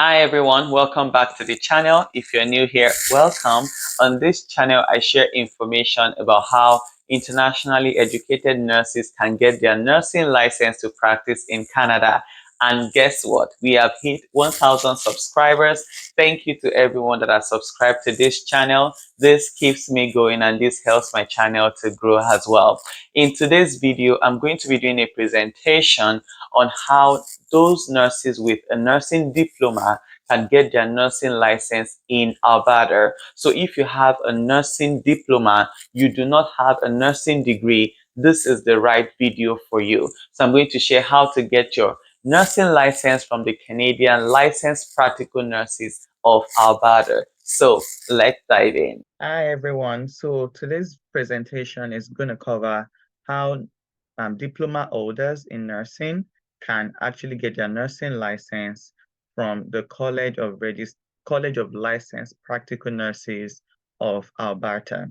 Hi everyone, welcome back to the channel. If you're new here, welcome. On this channel, I share information about how internationally educated nurses can get their nursing license to practice in Canada. And guess what? We have hit 1,000 subscribers. Thank you to everyone that has subscribed to this channel. This keeps me going and this helps my channel to grow as well. In today's video, I'm going to be doing a presentation on how those nurses with a nursing diploma can get their nursing license in Alberta. So if you have a nursing diploma, you do not have a nursing degree, this is the right video for you. So I'm going to share how to get your nursing license from the Canadian Licensed Practical Nurses of Alberta. So let's dive in. Hi everyone. So today's presentation is going to cover how diploma holders in nursing can actually get their nursing license from the College of Licensed Practical Nurses of Alberta.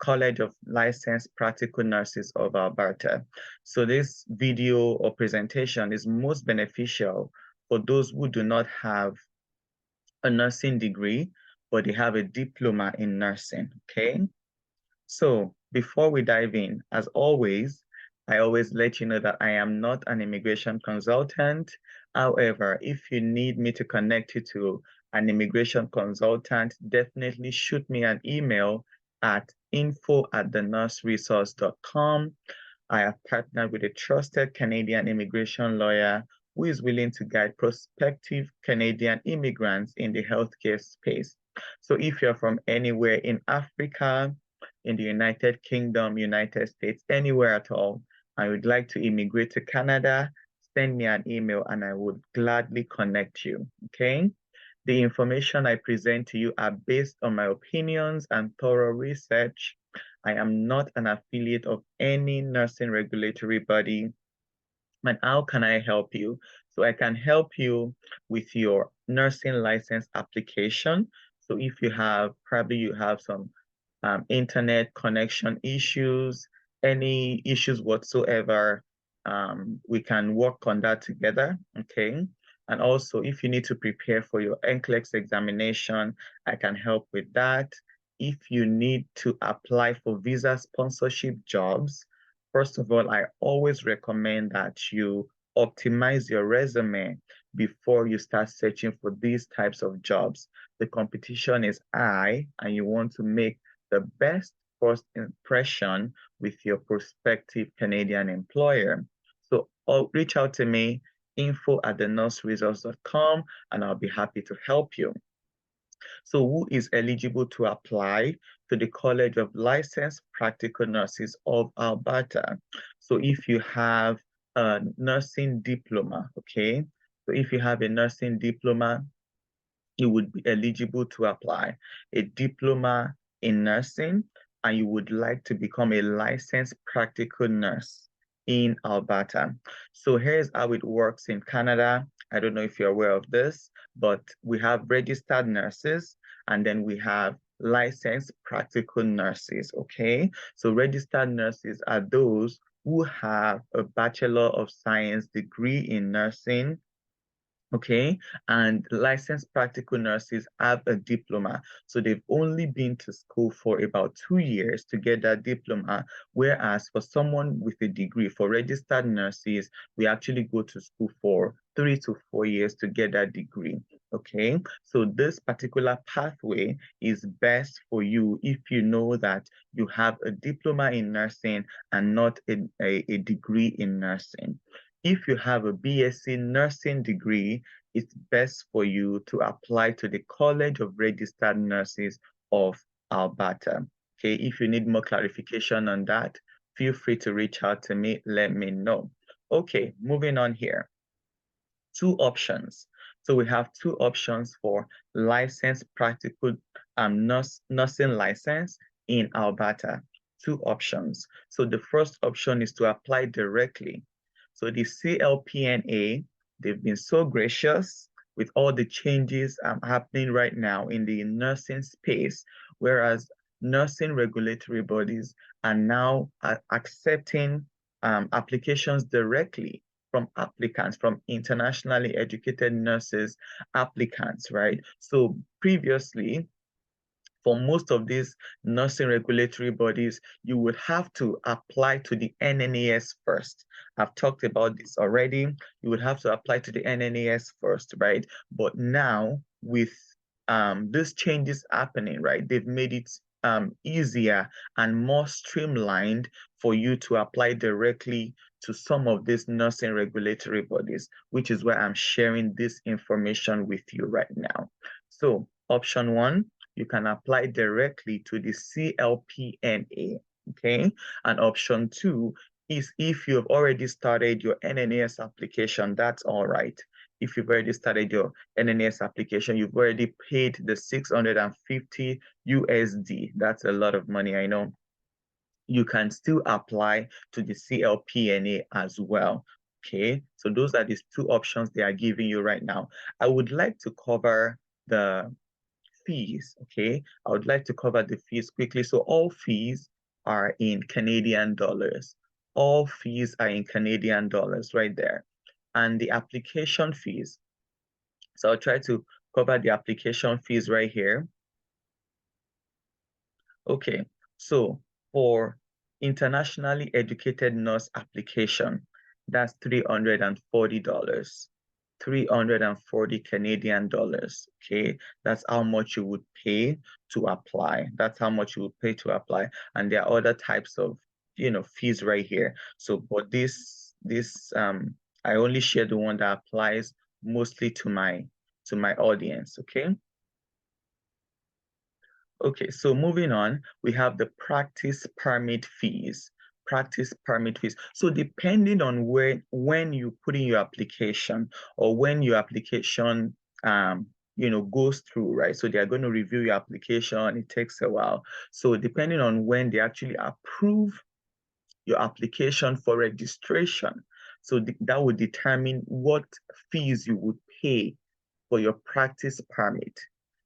College of Licensed Practical Nurses of Alberta. So this video or presentation is most beneficial for those who do not have a nursing degree, but they have a diploma in nursing, okay? So before we dive in, as always, I always let you know that I am not an immigration consultant. However, if you need me to connect you to an immigration consultant, definitely shoot me an email at info@thenurseresource.com. I have partnered with a trusted Canadian immigration lawyer who is willing to guide prospective Canadian immigrants in the healthcare space. So if you're from anywhere in Africa, in the United Kingdom, United States, anywhere at all, and would like to immigrate to Canada, send me an email and I would gladly connect you, okay? The information I present to you are based on my opinions and thorough research. I am not an affiliate of any nursing regulatory body. And how can I help you? So I can help you with your nursing license application. So if you have, probably you have some internet connection issues, any issues whatsoever, we can work on that together, okay? And also, if you need to prepare for your NCLEX examination, I can help with that. If you need to apply for visa sponsorship jobs, first of all, I always recommend that you optimize your resume before you start searching for these types of jobs. The competition is high, and you want to make the best first impression with your prospective Canadian employer. So reach out to me, info@thenurseresource.com, and I'll be happy to help you. So who is eligible to apply to the College of Licensed Practical Nurses of Alberta? So if you have a nursing diploma, okay? So if you have a nursing diploma, you would be eligible to apply. A diploma in nursing, and you would like to become a licensed practical nurse in Alberta. So here's how it works in Canada. I don't know if you're aware of this, but we have registered nurses and then we have licensed practical nurses, okay? So registered nurses are those who have a Bachelor of Science degree in nursing, okay? And licensed practical nurses have a diploma. So they've only been to school for about 2 years to get that diploma. Whereas for someone with a degree, for registered nurses, we actually go to school for 3 to 4 years to get that degree, okay? So this particular pathway is best for you if you know that you have a diploma in nursing and not a degree in nursing. If you have a BSc nursing degree, it's best for you to apply to the College of Registered Nurses of Alberta. Okay, if you need more clarification on that, feel free to reach out to me, let me know. Okay, moving on here. Two options. So we have two options for licensed practical nursing license in Alberta. Two options. So the first option is to apply directly. So the CLPNA, they've been so gracious with all the changes happening right now in the nursing space, whereas nursing regulatory bodies are now accepting applications directly. from applicants, from internationally educated nurses applicants, right? So previously, for most of these nursing regulatory bodies, you would have to apply to the nnes first. I've talked about this already. You would have to apply to the nnes first, right? But now with these changes happening, right, they've made it easier and more streamlined for you to apply directly to some of these nursing regulatory bodies, which is why I'm sharing this information with you right now. So option one, you can apply directly to the CLPNA, okay? And option two is if you've already started your nnes application, that's all right. If you've already started your nnes application, you've already paid the 650 USD. That's a lot of money, I know. You can still apply to the CLPNA as well. Okay, so those are these two options they are giving you right now. I would like to cover the fees, okay? I would like to cover the fees quickly. So all fees are in Canadian dollars. All fees are in Canadian dollars right there. And the application fees. So I'll try to cover the application fees right here. Okay, so for internationally educated nurse application, that's $340. 340 Canadian dollars. Okay, that's how much you would pay to apply. That's how much you would pay to apply. And there are other types of, fees right here. So, but I only share the one that applies mostly to my audience. Okay. Okay, so moving on, we have the practice permit fees. Practice permit fees. So depending on when you put in your application or when your application goes through, right? So they're going to review your application. It takes a while. So depending on when they actually approve your application for registration, so that would determine what fees you would pay for your practice permit.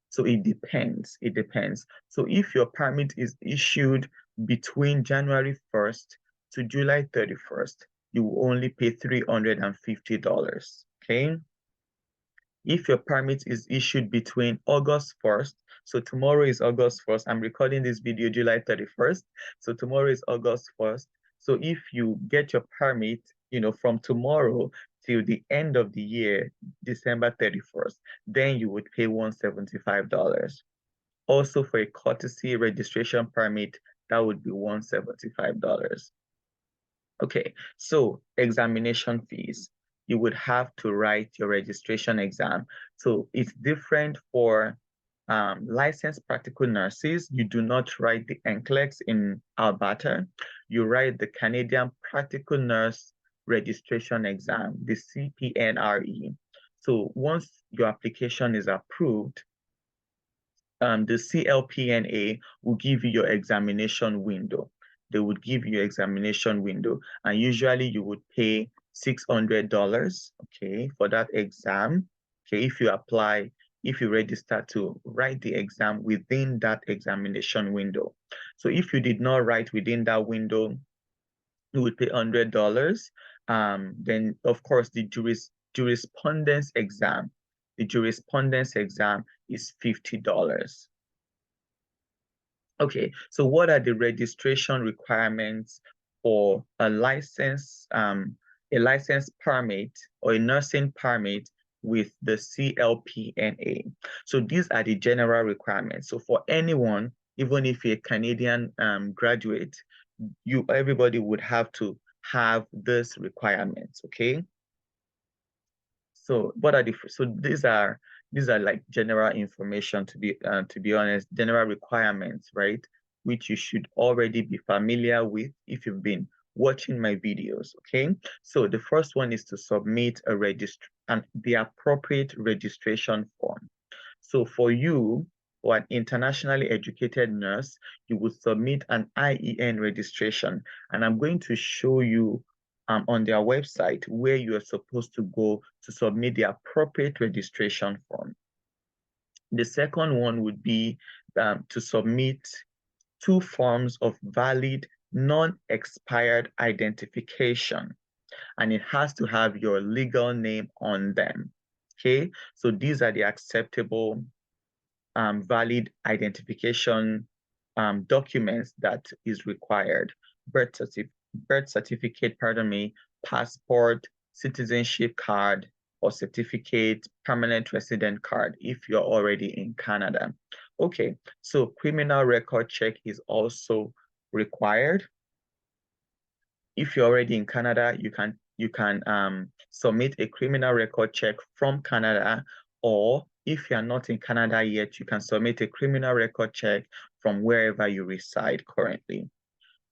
So it depends. It depends. So if your permit is issued between January 1st to July 31st, you will only pay $350. Okay. If your permit is issued between August 1st, so tomorrow is August 1st, I'm recording this video July 31st, so tomorrow is August 1st. So if you get your permit, from tomorrow till the end of the year, December 31st, then you would pay $175. Also for a courtesy registration permit, that would be $175. Okay, so examination fees. You would have to write your registration exam. So it's different for licensed practical nurses. You do not write the NCLEX in Alberta. You write the Canadian Practical Nurse Registration Exam, the CPNRE. So once your application is approved, the CLPNA will give you your examination window. They would give you examination window, and usually you would pay $600, okay, for that exam. Okay, if you register to write the exam within that examination window. So if you did not write within that window, you would pay $100. Then of course the jurisprudence exam. The jurisprudence exam is $50. Okay, so what are the registration requirements for a license permit or a nursing permit with the CLPNA? So these are the general requirements. So for anyone, even if you're a Canadian graduate, everybody would have to have these requirements, okay? So these are like general information, to be honest, general requirements, right? Which you should already be familiar with if you've been watching my videos, okay? So the first one is to submit the appropriate registration form. So for you, for an internationally educated nurse, you would submit an IEN registration. And I'm going to show you on their website where you are supposed to go to submit the appropriate registration form. The second one would be to submit 2 forms of valid non-expired identification. and it has to have your legal name on them. Okay, so these are the acceptable valid identification documents that is required. Birth certificate, pardon me, passport, citizenship card, or certificate, permanent resident card if you're already in Canada. Okay, so criminal record check is also required. If you're already in Canada, you can submit a criminal record check from Canada, or if you're not in Canada yet, you can submit a criminal record check from wherever you reside currently.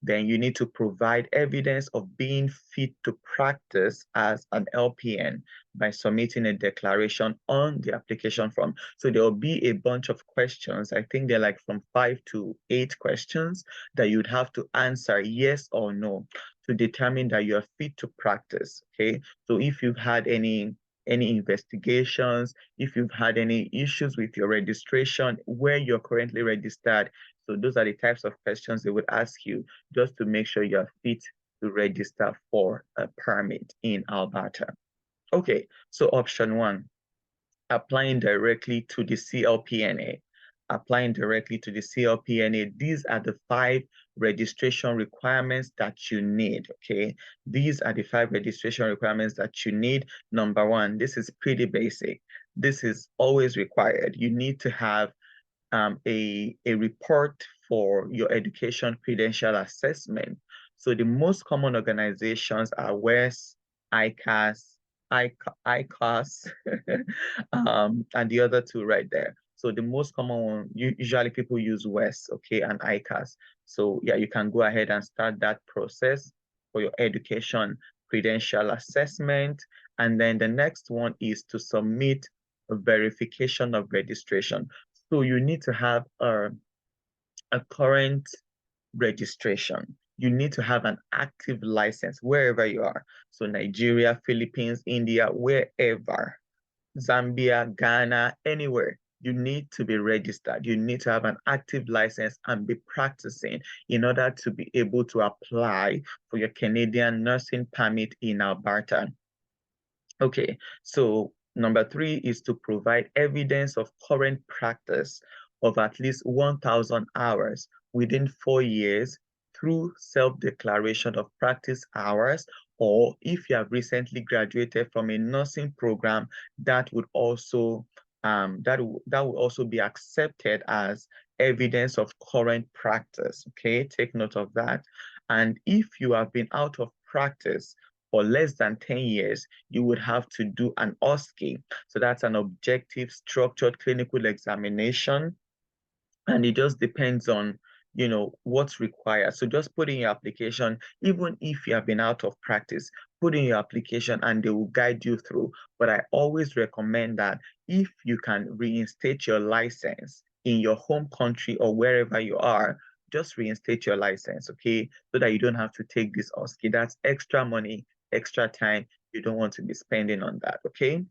Then you need to provide evidence of being fit to practice as an LPN by submitting a declaration on the application form. So there will be a bunch of questions. I think they're like from 5 to 8 questions that you'd have to answer yes or no to determine that you are fit to practice. Okay. So if you've had any investigations, if you've had any issues with your registration, where you're currently registered. So those are the types of questions they would ask you just to make sure you're fit to register for a permit in Alberta. Okay, so option one, applying directly to the CLPNA. Applying directly to the CLPNA, these are the 5 registration requirements that you need, okay? These are the 5 registration requirements that you need. Number one, this is pretty basic. This is always required. You need to have a report for your education credential assessment. So the most common organizations are WES, ICAS, ICAS, and the other two right there. So the most common one, usually people use WES, okay, and ICAS. So yeah, you can go ahead and start that process for your education credential assessment. And then the next one is to submit a verification of registration. So you need to have a current registration. You need to have an active license wherever you are. So Nigeria, Philippines, India, wherever, Zambia, Ghana, anywhere. You need to be registered. You need to have an active license and be practicing in order to be able to apply for your Canadian nursing permit in Alberta. Okay, so number 3 is to provide evidence of current practice of at least 1,000 hours within 4 years through self-declaration of practice hours, or if you have recently graduated from a nursing program, that would also that would also be accepted as evidence of current practice. Okay, take note of that. And if you have been out of practice for less than 10 years, you would have to do an OSCE. So that's an objective structured clinical examination. And it just depends on, what's required. So just put in your application, even if you have been out of practice, put in your application and they will guide you through. But I always recommend that if you can reinstate your license in your home country or wherever you are, just reinstate your license, okay? So that you don't have to take this OSCE. That's extra money, extra time. You don't want to be spending on that, okay?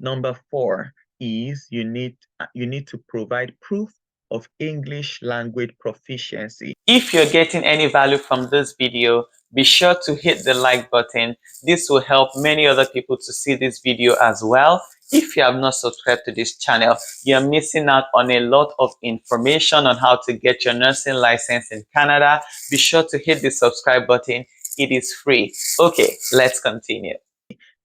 Number 4 is you need to provide proof of English language proficiency. If you're getting any value from this video, be sure to hit the like button. This will help many other people to see this video as well. If you have not subscribed to this channel, you're missing out on a lot of information on how to get your nursing license in Canada. Be sure to hit the subscribe button. It is free. Okay, let's continue.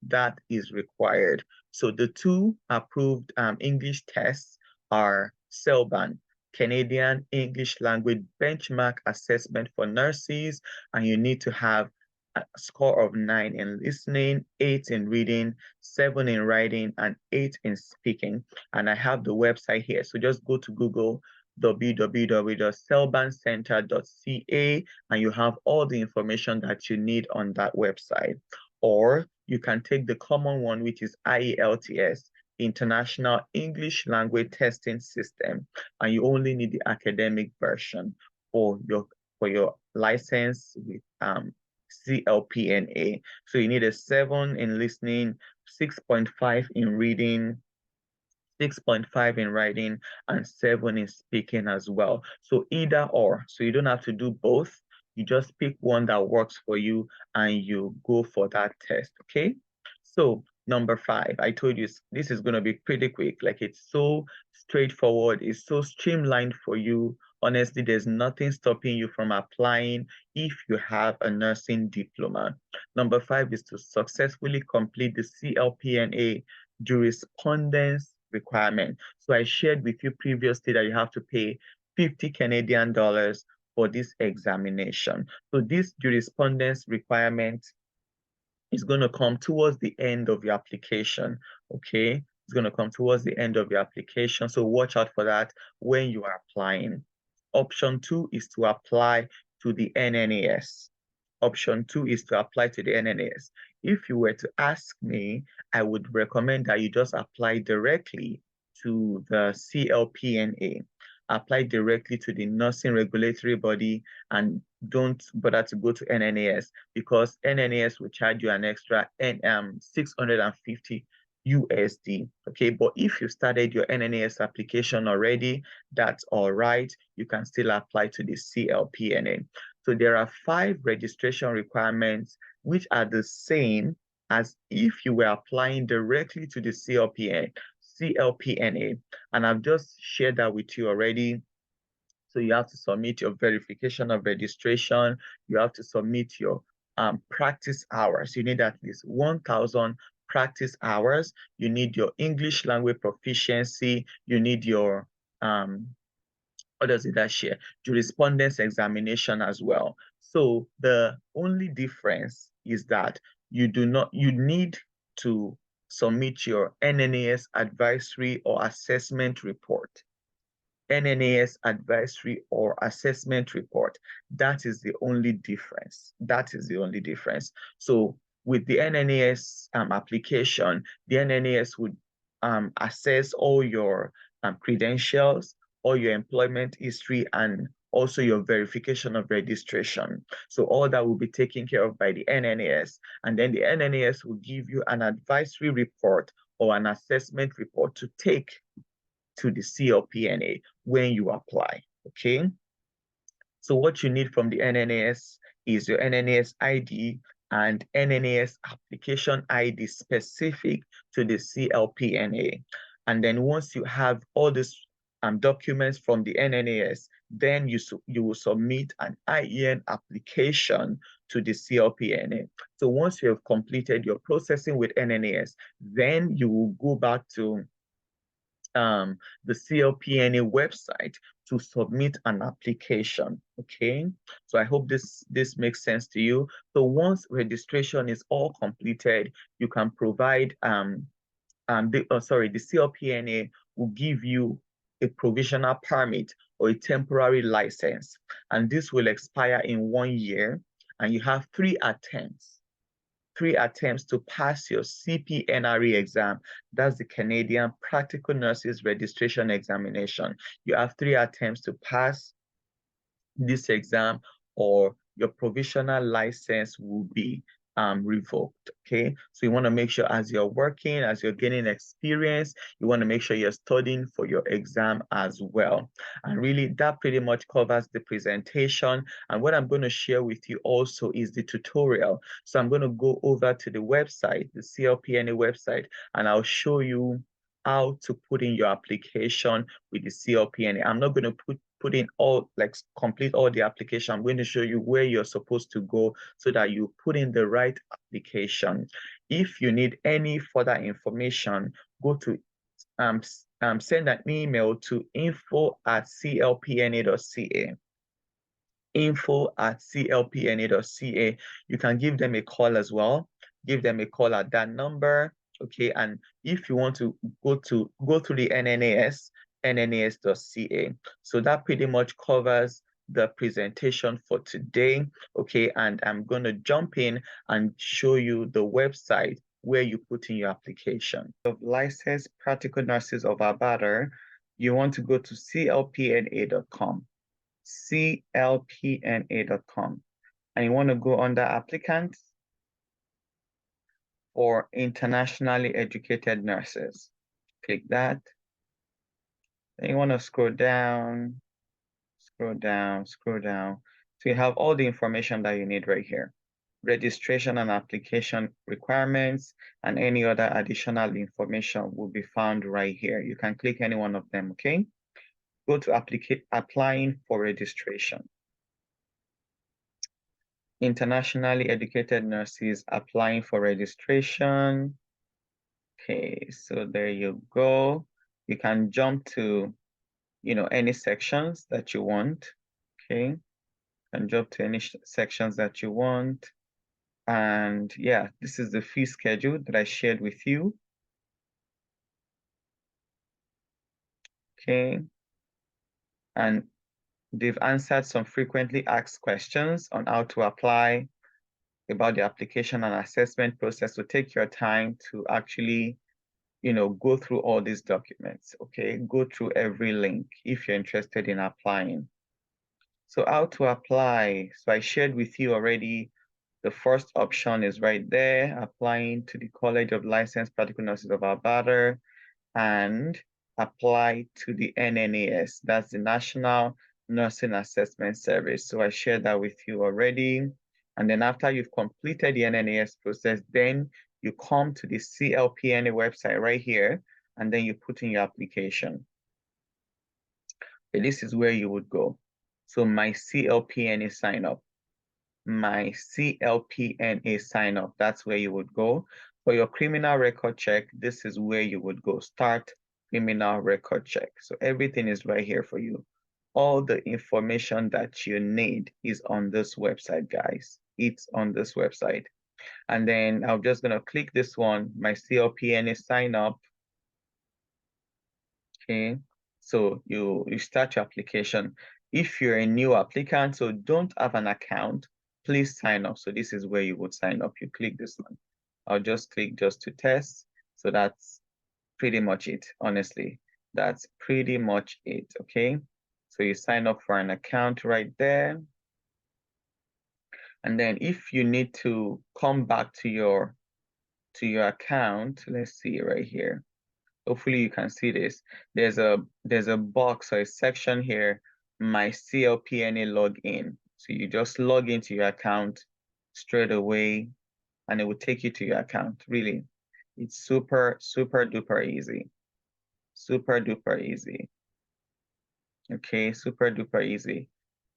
That is required. So the 2 approved English tests are CELBAN, Canadian English Language Benchmark Assessment for Nurses, and you need to have a score of 9 in listening, 8 in reading, 7 in writing, and 8 in speaking. And I have the website here. So just go to Google www.celbancenter.ca and you have all the information that you need on that website. Or you can take the common one, which is IELTS, International English Language Testing System, and you only need the academic version for your license with CLPNA. So you need a 7 in listening, 6.5 in reading, 6.5 in writing, and 7 in speaking as well. So either or. So you don't have to do both. You just pick one that works for you and you go for that test, okay? So number 5, I told you this is going to be pretty quick. Like, it's so straightforward, it's so streamlined for you. Honestly, there's nothing stopping you from applying if you have a nursing diploma. Number 5 is to successfully complete the CLPNA jurisprudence requirement. So I shared with you previously that you have to pay 50 Canadian dollars for this examination. So this jurisprudence requirement is going to come towards the end of your application, okay? It's going to come towards the end of your application, so watch out for that when you are applying. Option 2 is to apply to the nnes. Option 2 is to apply to the nnes. If you were to ask me, I would recommend that you just apply directly to the CLPNA. Apply directly to the nursing regulatory body and don't bother to go to nnes, because nnes will charge you an extra 650 USD. Okay, but if you started your nnes application already, that's all right. You can still apply to the CLPNA. So there are 5 registration requirements which are the same as if you were applying directly to the CLPNA. And I've just shared that with you already. So you have to submit your verification of registration. You have to submit your practice hours. You need at least 1,000 practice hours. You need your English language proficiency. You need your what does it that share? Jurisprudence examination as well. So the only difference is that you need to submit your nnes advisory or assessment report. nnes advisory or assessment report. That is the only difference. That is the only difference. So with the nnes application, the nnes would assess all your credentials, all your employment history, and also your verification of registration. So all that will be taken care of by the nnes. And then the nnes will give you an advisory report or an assessment report to take to the CLPNA when you apply, okay? So what you need from the nnes is your nnes ID and nnes application ID specific to the CLPNA. And then once you have all these documents from the nnes, then you will submit an IEN application to the CLPNA. So once you have completed your processing with nnes, then you will go back to the CLPNA website to submit an application, okay? So I hope this makes sense to you. So once registration is all completed, you can provide, the CLPNA will give you a provisional permit or a temporary license, and this will expire in 1 year, and you have 3 attempts to pass your CPNRE exam. That's the Canadian Practical Nurses Registration Examination. You have 3 attempts to pass this exam, or your provisional license will be revoked, okay? So you want to make sure as you're working, as you're gaining experience, you want to make sure you're studying for your exam as well. And really, that pretty much covers the presentation. And what I'm going to share with you also is the tutorial. So I'm going to go over to the website, the CLPNA website, and I'll show you how to put in your application with the CLPNA. I'm not going to put in all, like, complete all the application. I'm going to show you where you're supposed to go so that you put in the right application. If you need any further information, go to send an email to info@clpna.ca. info@clpna.ca. You can give them a call as well. Give them a call at that number, okay? And if you want to go through the nnes, nnes.ca. So that pretty much covers the presentation for today, okay? And I'm going to jump in and show you the website where you put in your application. Of licensed practical nurses of Alberta, you want to go to clpna.com. clpna.com, and you want to go under applicants for internationally educated nurses. Click that. Then you want to scroll down, scroll down, scroll down. So you have all the information that you need right here. Registration and application requirements and any other additional information will be found right here. You can click any one of them, okay? Go to applying for registration. Internationally educated nurses applying for registration. Okay, so there you go. You can jump to, any sections that you want, okay? You can jump to any sections that you want. And yeah, this is the fee schedule that I shared with you. Okay. And they've answered some frequently asked questions on how to apply, about the application and assessment process. So take your time to actually, go through all these documents, okay? Go through every link if you're interested in applying. So how to apply? So I shared with you already, the first option is right there, applying to the College of Licensed Practical Nurses of Alberta, and apply to the nnes, that's the National Nursing Assessment Service. So I shared that with you already. And then after you've completed the nnes process, then you come to the CLPNA website right here, and then you put in your application. Okay, this is where you would go. So my CLPNA sign up. My CLPNA sign up, that's where you would go. For your criminal record check, this is where you would go. Start criminal record check. So everything is right here for you. All the information that you need is on this website, guys. It's on this website. And then I'm just gonna click this one, my CLPNA sign up. Okay, so you start your application. If you're a new applicant, so don't have an account, please sign up. So this is where you would sign up. You click this one. I'll just click just to test. So that's pretty much it, honestly. That's pretty much it, okay? So you sign up for an account right there. And then if you need to come back to your account, let's see right here. Hopefully you can see this. There's a box or a section here, my CLPNA login. So you just log into your account straight away and it will take you to your account. Really, it's super, super duper easy. Super duper easy. Okay, super duper easy.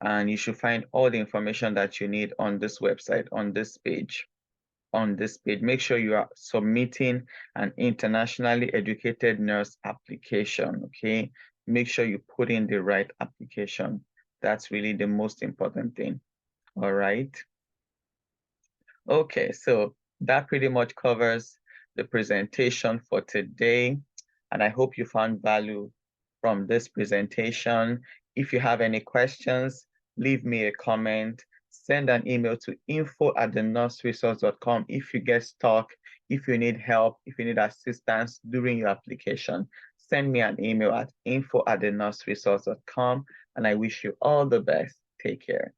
And you should find all the information that you need on this website, on this page. Make sure you are submitting an internationally educated nurse application, okay? Make sure you put in the right application. That's really the most important thing, all right? Okay, so that pretty much covers the presentation for today, and I hope you found value from this presentation. If you have any questions, leave me a comment. Send an email to info@thenurseresource.com if you get stuck, if you need help, if you need assistance during your application. Send me an email at info@thenurseresource.com, and I wish you all the best. Take care.